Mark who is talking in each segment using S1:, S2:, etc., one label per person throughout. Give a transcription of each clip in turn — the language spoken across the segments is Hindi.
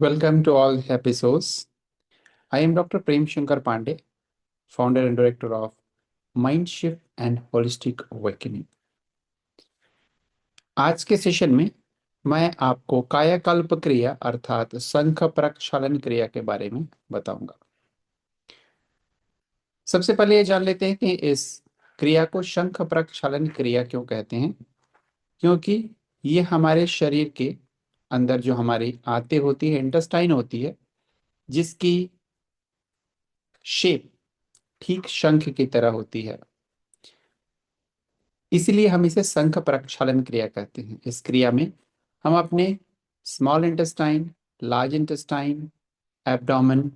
S1: Welcome to all episodes. I am Dr. Prem Shankar Pandey, founder and director of Mindshift and Holistic Awakening. आज के सेशन में मैं आपको कायाकल्प क्रिया अर्थात शंख प्रक्षालन क्रिया के बारे में बताऊंगा। सबसे पहले ये जान लेते हैं कि इस क्रिया को शंख प्रक्षालन क्रिया क्यों कहते हैं। क्योंकि ये हमारे शरीर के अंदर जो हमारी आंतें होती है, इंटेस्टाइन होती है, जिसकी शेप ठीक शंख की तरह होती है, इसलिए हम इसे शंख प्रक्षालन क्रिया कहते हैं। इस क्रिया में हम अपने small intestine, large intestine, abdomen,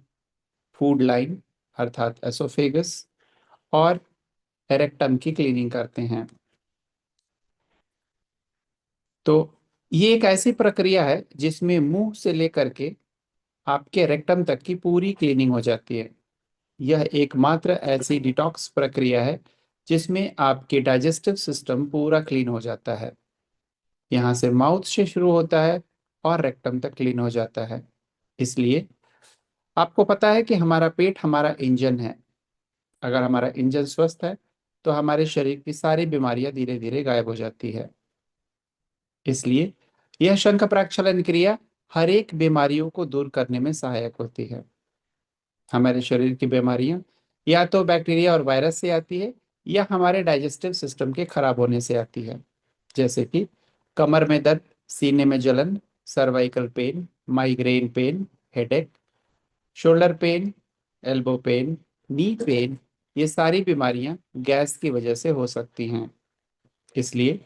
S1: food line अर्थात एसोफेगस और एरेक्टम की क्लीनिंग करते हैं। तो ये एक ऐसी प्रक्रिया है जिसमें मुंह से लेकर के आपके रेक्टम तक की पूरी क्लीनिंग हो जाती है। यह एकमात्र ऐसी डिटॉक्स प्रक्रिया है जिसमें आपके डाइजेस्टिव सिस्टम पूरा क्लीन हो जाता है। यहाँ से माउथ से शुरू होता है और रेक्टम तक क्लीन हो जाता है। इसलिए आपको पता है कि हमारा पेट हमारा इंजन है। अगर हमारा इंजन स्वस्थ है तो हमारे शरीर की सारी बीमारियां धीरे धीरे गायब हो जाती है। इसलिए यह शंख प्रक्षालन क्रिया हर एक बीमारियों को दूर करने में सहायक होती है। हमारे शरीर की बीमारियां या तो बैक्टीरिया और वायरस से आती है या हमारे डाइजेस्टिव सिस्टम के खराब होने से आती है, जैसे कि कमर में दर्द, सीने में जलन, cervical pain, migraine pain, headache, shoulder pain, elbow pain, knee pain. ये सारी बीमारियां गैस की वजह से हो सकती हैं। इसलिए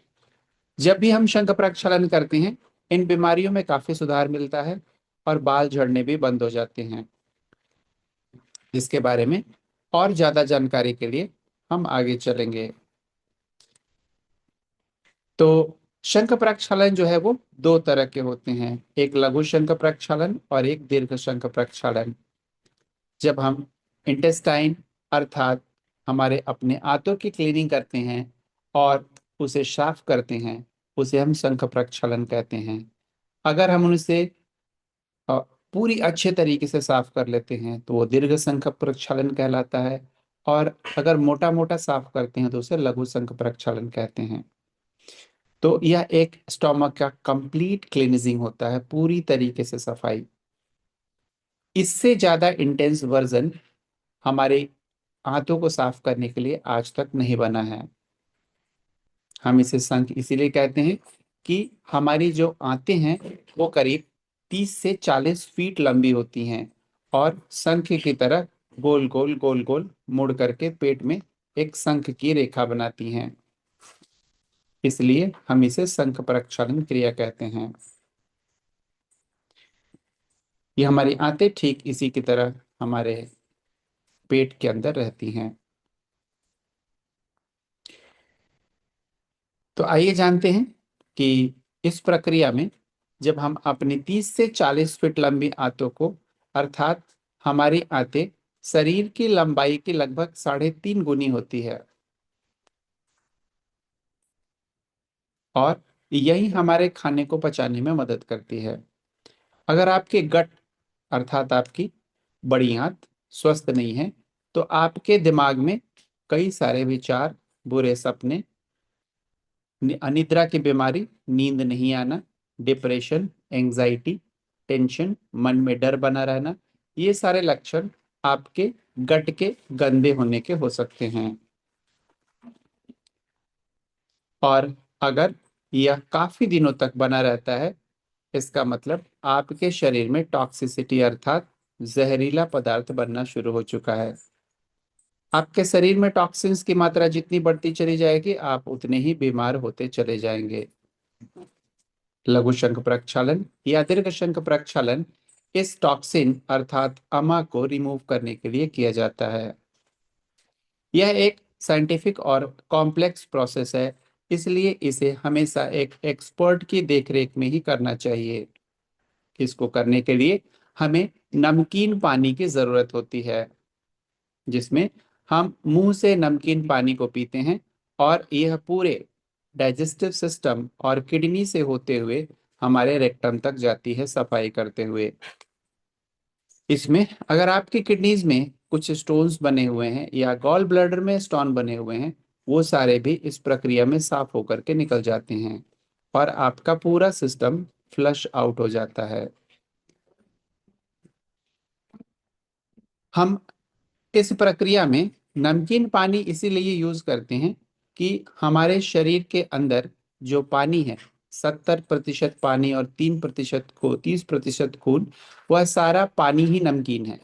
S1: जब भी हम शंख प्रक्षालन करते हैं, इन बीमारियों में काफी सुधार मिलता है और बाल झड़ने भी बंद हो जाते हैं। इसके बारे में और ज्यादा जानकारी के लिए हम आगे चलेंगे। तो शंख प्रक्षालन जो है वो दो तरह के होते हैं, एक लघु शंख प्रक्षालन और एक दीर्घ शंख प्रक्षालन। जब हम इंटेस्टाइन अर्थात हमारे अपने आंतों की क्लीनिंग करते हैं और उसे साफ करते हैं, उसे हम शंख प्रक्षालन कहते हैं। अगर हम उनसे अ, पूरी अच्छे तरीके से साफ कर लेते हैं तो वो दीर्घ शंख प्रक्षालन कहलाता है, और अगर मोटा मोटा साफ करते हैं तो उसे लघु शंख प्रक्षालन कहते हैं। तो यह एक स्टोमक का कंप्लीट क्लींजिंग होता है, पूरी तरीके से सफाई। इससे ज्यादा इंटेंस वर्जन हमारे आंतों को साफ करने के लिए आज तक नहीं बना है। हम इसे शंख इसीलिए कहते हैं कि हमारी जो आंतें हैं वो करीब 30 से 40 फीट लंबी होती हैं और शंख की तरह गोल गोल गोल गोल मुड़ करके पेट में एक शंख की रेखा बनाती हैं। इसलिए हम इसे शंख प्रक्षालन क्रिया कहते हैं। ये हमारी आंतें ठीक इसी की तरह हमारे पेट के अंदर रहती हैं। तो आइए जानते हैं कि इस प्रक्रिया में जब हम अपनी 30 से 40 फीट लंबी आंतों को अर्थात हमारी आंतें शरीर की लंबाई की लगभग 3.5 गुनी होती है, और यही हमारे खाने को पचाने में मदद करती है। अगर आपके गट अर्थात आपकी बड़ी आंत स्वस्थ नहीं है तो आपके दिमाग में कई सारे विचार, बुरे सपने, अनिद्रा की बीमारी, नींद नहीं आना, डिप्रेशन, एंजाइटी, टेंशन, मन में डर बना रहना, ये सारे लक्षण आपके गट के गंदे होने के हो सकते हैं। और अगर यह काफी दिनों तक बना रहता है, इसका मतलब आपके शरीर में टॉक्सिसिटी अर्थात जहरीला पदार्थ बनना शुरू हो चुका है। आपके शरीर में टॉक्सिन्स की मात्रा जितनी बढ़ती चली जाएगी, आप उतने ही बीमार होते चले जाएंगे। लघु शंख प्रक्षालन या दीर्घ शंख प्रक्षालन इस टॉक्सिन अर्थात अमा को रिमूव करने के लिए किया जाता है। यह एक साइंटिफिक और कॉम्प्लेक्स प्रोसेस है, इसलिए इसे हमेशा एक एक्सपर्ट की देखरेख में ही करना चाहिए। इसको करने के लिए हमें नमकीन पानी की जरूरत होती है, जिसमें हम मुंह से नमकीन पानी को पीते हैं और यह पूरे डाइजेस्टिव सिस्टम और किडनी से होते हुए हमारे रेक्टम तक जाती है सफाई करते हुए। इसमें अगर आपकी किडनीज में कुछ स्टोन्स बने हुए हैं या गॉल ब्लैडर में स्टोन बने हुए हैं, वो सारे भी इस प्रक्रिया में साफ होकर के निकल जाते हैं और आपका पूरा सिस्टम फ्लश आउट हो जाता है। हम इस प्रक्रिया में नमकीन पानी इसीलिए यूज करते हैं कि हमारे शरीर के अंदर जो पानी है, 70% पानी और 3% को 30% खून, वह सारा पानी ही नमकीन है।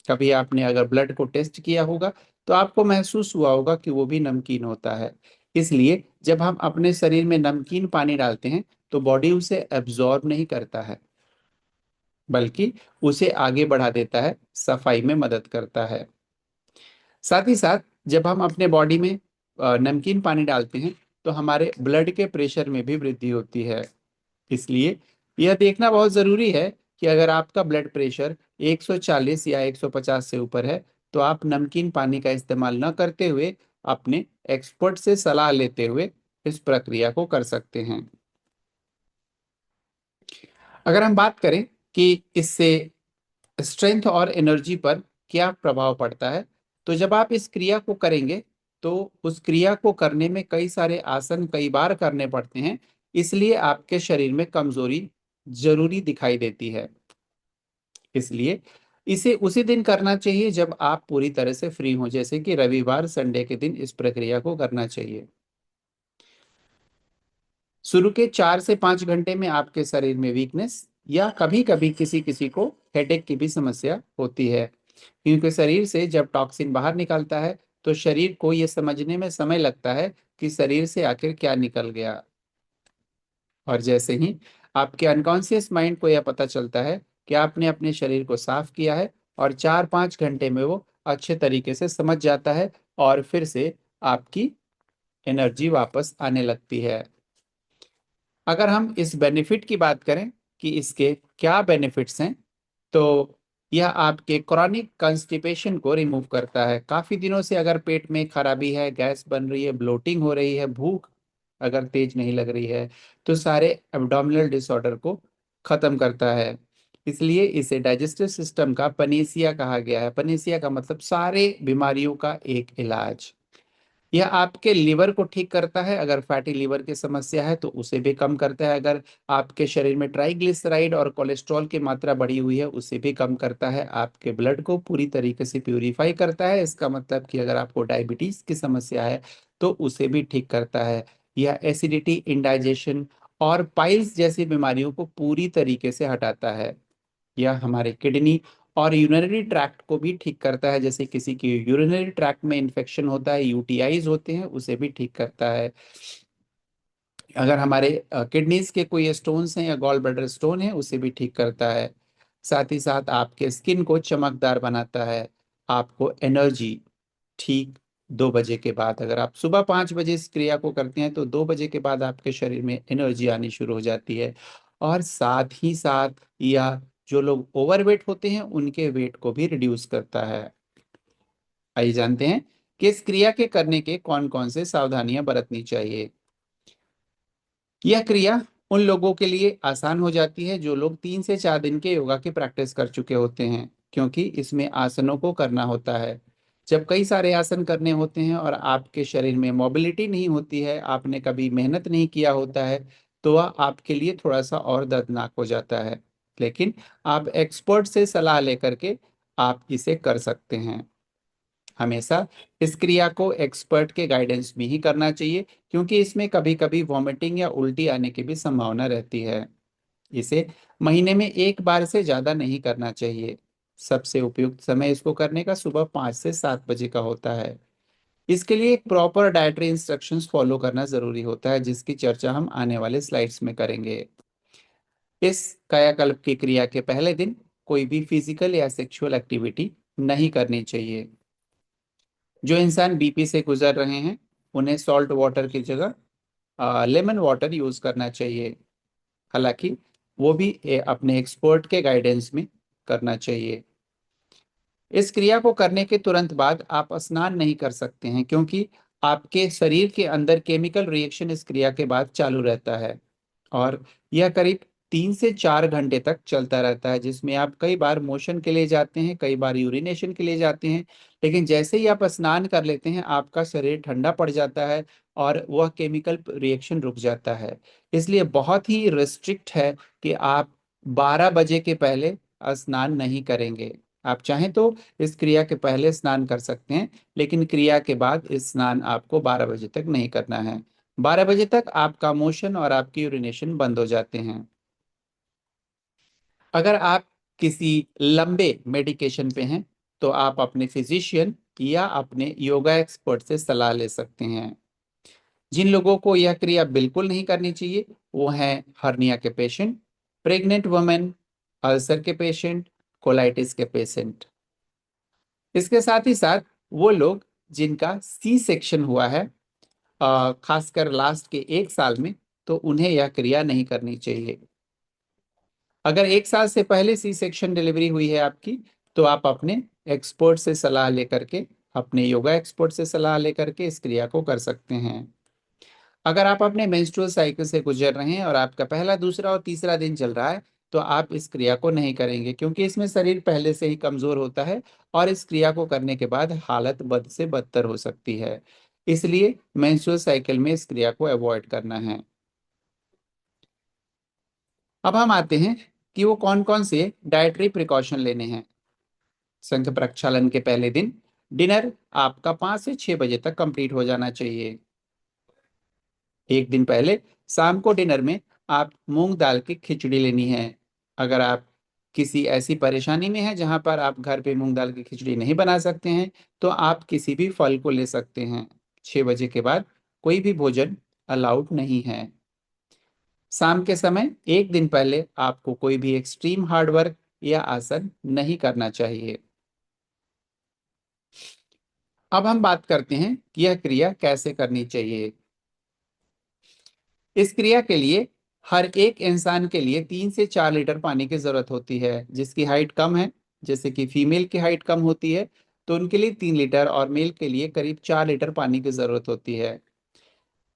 S1: कभी आपने अगर ब्लड को टेस्ट किया होगा तो आपको महसूस हुआ होगा कि वो भी नमकीन होता है। इसलिए जब हम अपने शरीर में नमकीन पानी डालते हैं तो बॉडी उसे एब्जॉर्ब नहीं करता है, बल्कि उसे आगे बढ़ा देता है, सफाई में मदद करता है। साथ ही साथ जब हम अपने बॉडी में नमकीन पानी डालते हैं तो हमारे ब्लड के प्रेशर में भी वृद्धि होती है। इसलिए यह देखना बहुत जरूरी है कि अगर आपका ब्लड प्रेशर 140 या 150 से ऊपर है तो आप नमकीन पानी का इस्तेमाल न करते हुए अपने एक्सपर्ट से सलाह लेते हुए इस प्रक्रिया को कर सकते हैं। अगर हम बात करें कि इससे स्ट्रेंथ और एनर्जी पर क्या प्रभाव पड़ता है, तो जब आप इस क्रिया को करेंगे तो उस क्रिया को करने में कई सारे आसन कई बार करने पड़ते हैं, इसलिए आपके शरीर में कमजोरी जरूरी दिखाई देती है। इसलिए इसे उसी दिन करना चाहिए जब आप पूरी तरह से फ्री हो, जैसे कि रविवार संडे के दिन इस प्रक्रिया को करना चाहिए। शुरू के 4 से 5 घंटे में आपके शरीर में वीकनेस या कभी कभी किसी किसी को हेडेक की भी समस्या होती है, क्योंकि शरीर से जब टॉक्सिन बाहर निकलता है तो शरीर को यह समझने में समय लगता है कि शरीर से आखिर क्या निकल गया। और जैसे ही आपके अनकॉन्शियस माइंड को यह पता चलता है कि आपने अपने शरीर को साफ किया है, और 4-5 घंटे में वो अच्छे तरीके से समझ जाता है और फिर से आपकी एनर्जी वापस आने लगती है। अगर हम इस बेनिफिट की बात करें कि इसके क्या बेनिफिट्स हैं, तो यह आपके क्रॉनिक कंस्टिपेशन को रिमूव करता है। काफी दिनों से अगर पेट में खराबी है, गैस बन रही है, ब्लोटिंग हो रही है, भूख अगर तेज नहीं लग रही है, तो सारे एब्डोमिनल डिसऑर्डर को खत्म करता है। इसलिए इसे डाइजेस्टिव सिस्टम का पनेसिया कहा गया है। पनेसिया का मतलब सारे बीमारियों का एक इलाज। यह आपके लिवर को ठीक करता है, अगर फैटी लिवर की समस्या है तो उसे भी कम करता है। अगर आपके शरीर में ट्राइग्लिसराइड और कोलेस्ट्रॉल की मात्रा बढ़ी हुई है उसे भी कम करता है। आपके ब्लड को पूरी तरीके से प्यूरिफाई करता है। इसका मतलब कि अगर आपको डायबिटीज की समस्या है तो उसे भी ठीक करता है। यह एसिडिटी, इंडाइजेशन और पाइल्स जैसी बीमारियों को पूरी तरीके से हटाता है। यह हमारे किडनी और यूरिनरी ट्रैक्ट को भी ठीक करता है। जैसे किसी की यूरिनरी ट्रैक्ट में इन्फेक्शन होता है, यूटीआईज होते हैं, उसे भी ठीक करता है। अगर हमारे किडनीज के कोई स्टोन्स हैं या गॉल ब्लैडर स्टोन है उसे भी ठीक करता है। साथ ही साथ आपके स्किन को चमकदार बनाता है। आपको एनर्जी ठीक 2 बजे के बाद, अगर आप सुबह 5 बजे इस क्रिया को करते हैं तो 2 बजे के बाद आपके शरीर में एनर्जी आनी शुरू हो जाती है। और साथ ही साथ यह जो लोग ओवरवेट होते हैं उनके वेट को भी रिड्यूस करता है। आइए जानते हैं कि इस क्रिया के करने के कौन कौन से सावधानियां बरतनी चाहिए। यह क्रिया उन लोगों के लिए आसान हो जाती है जो लोग 3 से 4 दिन के योगा की प्रैक्टिस कर चुके होते हैं, क्योंकि इसमें आसनों को करना होता है। जब कई सारे आसन करने होते हैं और आपके शरीर में मोबिलिटी नहीं होती है, आपने कभी मेहनत नहीं किया होता है, तो वह आपके लिए थोड़ा सा और दर्दनाक हो जाता है। लेकिन आप एक्सपर्ट से सलाह लेकर के आप इसे कर सकते हैं। हमेशा इस क्रिया को एक्सपर्ट के गाइडेंस में ही करना चाहिए, क्योंकि इसमें कभी कभी वॉमिटिंग या उल्टी आने की भी संभावना रहती है। इसे महीने में एक बार से ज्यादा नहीं करना चाहिए। सबसे उपयुक्त समय इसको करने का सुबह 5 से 7 बजे का होता है। इसके लिए एक प्रॉपर डाइटरी इंस्ट्रक्शंस फॉलो करना जरूरी होता है, जिसकी चर्चा हम आने वाले स्लाइड्स में करेंगे। इस कायाकल्प की क्रिया के पहले दिन कोई भी फिजिकल या सेक्सुअल एक्टिविटी नहीं करनी चाहिए। जो इंसान बीपी से गुजर रहे हैं उन्हें सॉल्ट वाटर की जगह लेमन वाटर यूज करना चाहिए। हालांकि वो भी अपने एक्सपर्ट के गाइडेंस में करना चाहिए। इस क्रिया को करने के तुरंत बाद आप स्नान नहीं कर सकते हैं, क्योंकि आपके शरीर के अंदर केमिकल रिएक्शन इस क्रिया के बाद चालू रहता है और यह करीब 3 से 4 घंटे तक चलता रहता है, जिसमें आप कई बार मोशन के लिए जाते हैं, कई बार यूरिनेशन के लिए जाते हैं। लेकिन जैसे ही आप स्नान कर लेते हैं, आपका शरीर ठंडा पड़ जाता है और वह केमिकल रिएक्शन रुक जाता है। इसलिए बहुत ही रिस्ट्रिक्ट है कि आप 12 बजे के पहले स्नान नहीं करेंगे। आप चाहें तो इस क्रिया के पहले स्नान कर सकते हैं, लेकिन क्रिया के बाद स्नान आपको 12 बजे तक नहीं करना है। 12 बजे तक आपका मोशन और आपकी यूरिनेशन बंद हो जाते हैं। अगर आप किसी लंबे मेडिकेशन पे हैं, तो आप अपने फिजिशियन या अपने योगा एक्सपर्ट से सलाह ले सकते हैं। जिन लोगों को यह क्रिया बिल्कुल नहीं करनी चाहिए, वो हैं हर्निया के पेशेंट, प्रेग्नेंट वुमेन, अल्सर के पेशेंट, कोलाइटिस के पेशेंट। इसके साथ ही साथ वो लोग जिनका सी सेक्शन हुआ है, खासकर लास्ट के 1 साल में, तो उन्हें यह क्रिया नहीं करनी चाहिए। अगर 1 साल से पहले सी सेक्शन डिलीवरी हुई है आपकी, तो आप अपने एक्सपर्ट से सलाह लेकर के, अपने योगा एक्सपर्ट से सलाह लेकर के इस क्रिया को कर सकते हैं। अगर आप अपने मेंस्ट्रुअल साइकिल से गुजर रहे हैं और आपका पहला, दूसरा और तीसरा दिन चल रहा है, तो आप इस क्रिया को नहीं करेंगे, क्योंकि इसमें शरीर पहले से ही कमजोर होता है और इस क्रिया को करने के बाद हालत बद से बदतर हो सकती है। इसलिए मेंस्ट्रुअल साइकिल में इस क्रिया को अवॉइड करना है। अब हम आते हैं कि वो कौन कौन से डाइटरी प्रिकॉशन लेने हैं। संघ प्रक्षालन के पहले दिन डिनर आपका 5 से 6 बजे तक कंप्लीट हो जाना चाहिए। एक दिन पहले शाम को डिनर में आप मूंग दाल की खिचड़ी लेनी है। अगर आप किसी ऐसी परेशानी में हैं जहां पर आप घर पे मूंग दाल की खिचड़ी नहीं बना सकते हैं, तो आप किसी भी फल को ले सकते हैं। 6 बजे के बाद कोई भी भोजन अलाउड नहीं है। शाम के समय एक दिन पहले आपको कोई भी एक्सट्रीम हार्ड वर्क या आसन नहीं करना चाहिए। अब हम बात करते हैं कि यह क्रिया कैसे करनी चाहिए। इस क्रिया के लिए हर एक इंसान के लिए 3 से 4 लीटर पानी की जरूरत होती है। जिसकी हाइट कम है, जैसे कि फीमेल की हाइट कम होती है, तो उनके लिए 3 लीटर और मेल के लिए करीब 4 लीटर पानी की जरूरत होती है।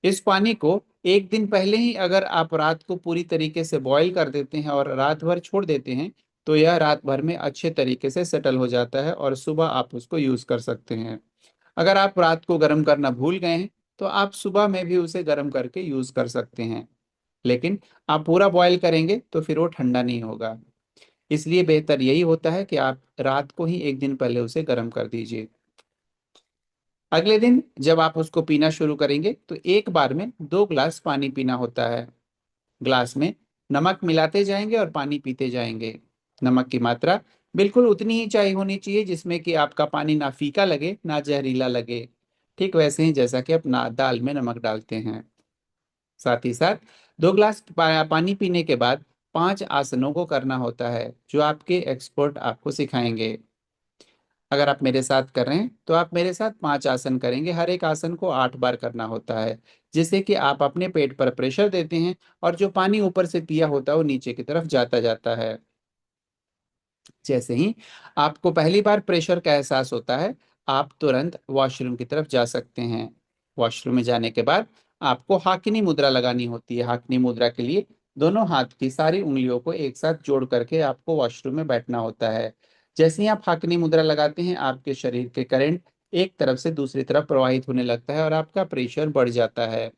S1: इस पानी को एक दिन पहले ही अगर आप रात को पूरी तरीके से बॉईल कर देते हैं और रात भर छोड़ देते हैं, तो यह रात भर में अच्छे तरीके से सेटल हो जाता है और सुबह आप उसको यूज कर सकते हैं। अगर आप रात को गर्म करना भूल गए हैं, तो आप सुबह में भी उसे गर्म करके यूज कर सकते हैं। लेकिन आप पूरा बॉयल करेंगे तो फिर वो ठंडा नहीं होगा। इसलिए बेहतर यही होता है कि आप रात को ही एक दिन पहले उसे गर्म कर दीजिए। अगले दिन जब आप उसको पीना शुरू करेंगे, तो एक बार में 2 ग्लास पानी पीना होता है। ग्लास में नमक मिलाते जाएंगे और पानी पीते जाएंगे। नमक की मात्रा बिल्कुल उतनी ही चाहिए होनी चाहिए जिसमें कि आपका पानी ना फीका लगे ना जहरीला लगे, ठीक वैसे ही जैसा कि आप ना दाल में नमक डालते हैं। साथ ही साथ 2 ग्लास पानी पीने के बाद 5 आसनों को करना होता है, जो आपके एक्सपर्ट आपको सिखाएंगे। अगर आप मेरे साथ कर रहे हैं, तो आप मेरे साथ 5 आसन करेंगे। हर एक आसन को 8 बार करना होता है, जिससे कि आप अपने पेट पर प्रेशर देते हैं और जो पानी ऊपर से पिया होता है वो नीचे की तरफ जाता जाता है। जैसे ही आपको पहली बार प्रेशर का एहसास होता है, आप तुरंत वॉशरूम की तरफ जा सकते हैं। वॉशरूम में जाने के बाद आपको हाकिनी मुद्रा लगानी होती है। हाकिनी मुद्रा के लिए दोनों हाथ की सारी उंगलियों को एक साथ जोड़ करके आपको वॉशरूम में बैठना होता है। जैसे ही आप हाकिनी मुद्रा लगाते हैं, आपके शरीर के करंट एक तरफ से दूसरी तरफ प्रवाहित होने लगता है और आपका प्रेशर बढ़ जाता है।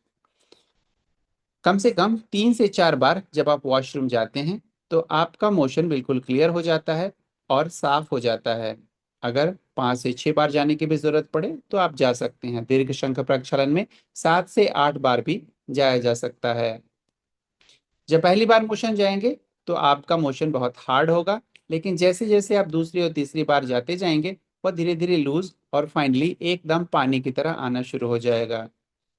S1: कम से कम 3 से 4 बार जब आप वॉशरूम जाते हैं, तो आपका मोशन बिल्कुल क्लियर हो जाता है और साफ हो जाता है। अगर 5 से 6 बार जाने की भी जरूरत पड़े, तो आप जा सकते हैं। दीर्घ शंख प्रक्षालन में 7 से 8 बार भी जाया जा सकता है। जब पहली बार मोशन जाएंगे, तो आपका मोशन बहुत हार्ड होगा, लेकिन जैसे जैसे आप दूसरी और तीसरी बार जाते जाएंगे, वह धीरे धीरे लूज और फाइनली एकदम पानी की तरह आना शुरू हो जाएगा।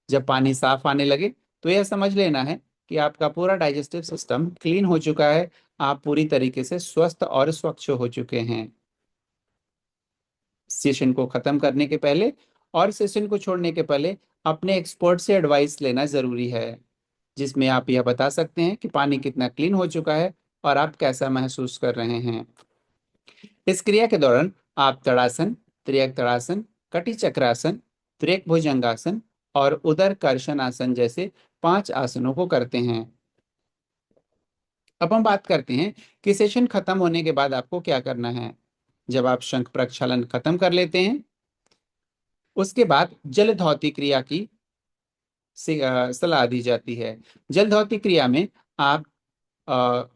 S1: जब पानी साफ आने लगे, तो यह समझ लेना है कि आपका पूरा डाइजेस्टिव सिस्टम क्लीन हो चुका है। आप पूरी तरीके से स्वस्थ और स्वच्छ हो चुके हैं। सेशन को खत्म करने के पहले और सेशन को छोड़ने के पहले अपने एक्सपर्ट से एडवाइस लेना जरूरी है, जिसमें आप यह बता सकते हैं कि पानी कितना क्लीन हो चुका है और आप कैसा महसूस कर रहे हैं। इस क्रिया के दौरान आप तड़ासन, त्रियक तड़ासन, कटी चक्रासन, त्रियक भुजंगासन और उदर कर्षण आसन जैसे 5 आसनों को करते हैं। अब हम बात करते हैं कि सेशन खत्म होने के बाद आपको क्या करना है। जब आप शंख प्रक्षालन खत्म कर लेते हैं, उसके बाद जल धौती क्रिया की सलाह दी जाती है। जल धौती क्रिया में आप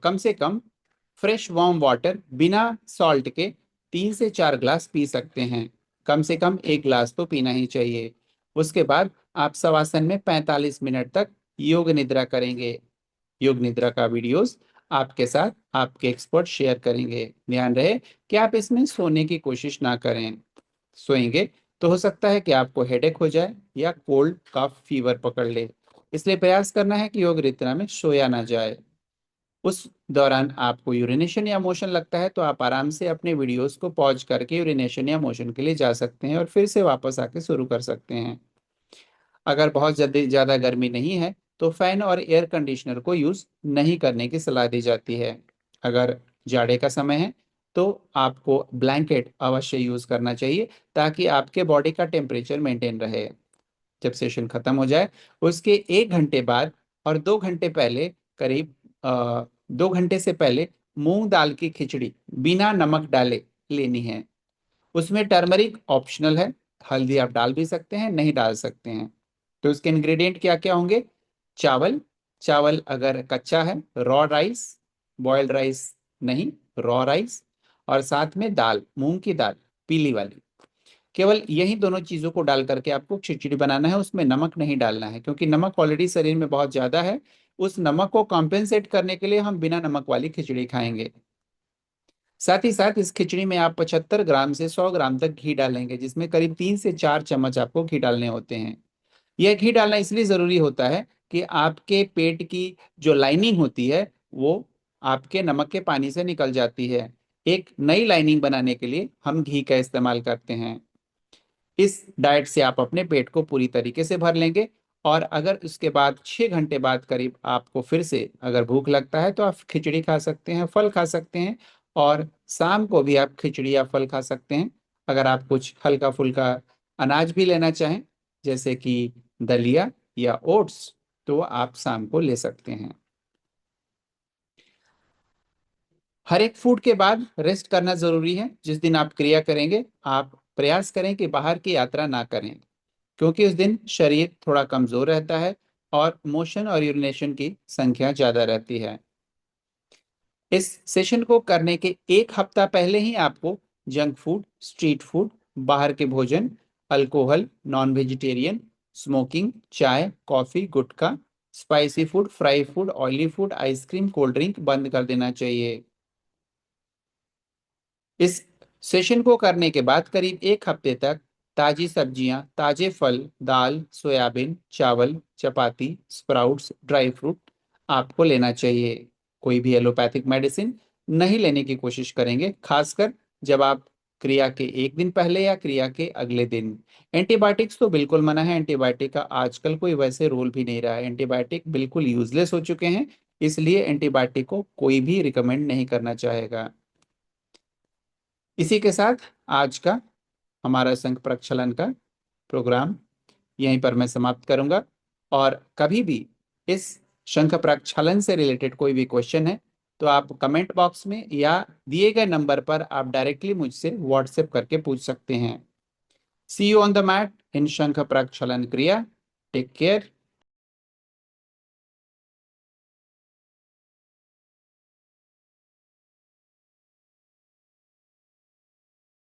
S1: कम से कम फ्रेश वार्म वाटर बिना सॉल्ट के 3 से 4 ग्लास पी सकते हैं। कम से कम 1 ग्लास तो पीना ही चाहिए। उसके बाद आप शवासन में 45 मिनट तक योग निद्रा करेंगे। योग निद्रा का वीडियोस आपके साथ आपके एक्सपर्ट शेयर करेंगे। ध्यान रहे कि आप इसमें सोने की कोशिश ना करें। सोएंगे तो हो सकता है कि आपको हेडेक हो जाए या कोल्ड कफ फीवर पकड़ ले। इसलिए प्रयास करना है कि योग निद्रा में सोया ना जाए। उस दौरान आपको यूरिनेशन या मोशन लगता है तो आप आराम से अपने वीडियोस को पॉज करके यूरिनेशन या मोशन के लिए जा सकते हैं और फिर से वापस आके शुरू कर सकते हैं। अगर बहुत ज्यादा गर्मी नहीं है तो फैन और एयर कंडीशनर को यूज नहीं करने की सलाह दी जाती है। अगर जाड़े का समय है तो आपको ब्लैंकेट अवश्य यूज करना चाहिए ताकि आपके बॉडी का टेम्परेचर मेंटेन रहे। जब सेशन खत्म हो जाए उसके 1 घंटे बाद और 2 घंटे पहले, करीब 2 घंटे से पहले मूंग दाल की खिचड़ी बिना नमक डाले लेनी है। उसमें टर्मरिक ऑप्शनल है, हल्दी आप डाल भी सकते हैं, नहीं डाल सकते हैं। तो उसके इंग्रेडिएंट क्या क्या होंगे? चावल, चावल अगर कच्चा है, रॉ राइस, बॉइल्ड राइस नहीं, रॉ राइस, और साथ में दाल, मूंग की दाल, पीली वाली। केवल यही दोनों चीजों को डाल करके आपको खिचड़ी बनाना है। उसमें नमक नहीं डालना है क्योंकि नमक ऑलरेडी शरीर में बहुत ज्यादा है। उस नमक को कॉम्पेंसेट करने के लिए हम बिना नमक वाली खिचड़ी खाएंगे। साथ ही साथ इस खिचड़ी में आप 75 ग्राम से 100 ग्राम तक घी डालेंगे, जिसमें करीब 3 से 4 चम्मच आपको घी डालने होते हैं। यह घी डालना इसलिए जरूरी होता है कि आपके पेट की जो लाइनिंग होती है वो आपके नमक के पानी से निकल जाती है। एक नई लाइनिंग बनाने के लिए हम घी का इस्तेमाल करते हैं। इस डाइट से आप अपने पेट को पूरी तरीके से भर लेंगे। और अगर उसके बाद 6 घंटे बाद करीब आपको फिर से अगर भूख लगता है तो आप खिचड़ी खा सकते हैं, फल खा सकते हैं। और शाम को भी आप खिचड़ी या फल खा सकते हैं। अगर आप कुछ हल्का फुल्का अनाज भी लेना चाहें, जैसे कि दलिया या ओट्स, तो आप शाम को ले सकते हैं। हर एक फूड के बाद रेस्ट करना जरूरी है। जिस दिन आप क्रिया करेंगे आप प्रयास करें कि बाहर की यात्रा ना करें, क्योंकि उस दिन शरीर थोड़ा कमजोर रहता है और मोशन और यूरिनेशन की संख्या ज्यादा रहती है। इस सेशन को करने के 1 हफ्ता पहले ही आपको जंक फूड, स्ट्रीट फूड, बाहर के भोजन, अल्कोहल, नॉन वेजिटेरियन, स्मोकिंग, चाय, कॉफी, गुटखा, spicy food, fry food, oily food, ice cream, cold drink बंद कर देना चाहिए। इस सेशन को करने के बाद करीब 1 हफ्ते तक ताजी सब्जियां, ताजे फल, दाल, सोयाबीन, चावल, चपाती, स्प्राउट्स, ड्राई फ्रूट आपको लेना चाहिए। कोई भी एलोपैथिक मेडिसिन नहीं लेने की कोशिश करेंगे, खासकर जब आप क्रिया के 1 दिन पहले या क्रिया के अगले दिन। एंटीबायोटिक्स तो बिल्कुल मना है। एंटीबायोटिक का आजकल कोई वैसे रोल भी नहीं रहा है। एंटीबायोटिक बिल्कुल यूजलेस हो चुके हैं, इसलिए एंटीबायोटिक को कोई भी रिकमेंड नहीं करना चाहेगा। इसी के साथ आज का हमारा संघ प्रक्षालन का प्रोग्राम यहीं पर मैं समाप्त करूंगा। और कभी भी इस शंख प्रक्षालन से रिलेटेड कोई भी क्वेश्चन है तो आप कमेंट बॉक्स में या दिए गए नंबर पर आप डायरेक्टली मुझसे व्हाट्सएप करके पूछ सकते हैं। See you on the mat in शंख प्रक्षालन क्रिया। Take care.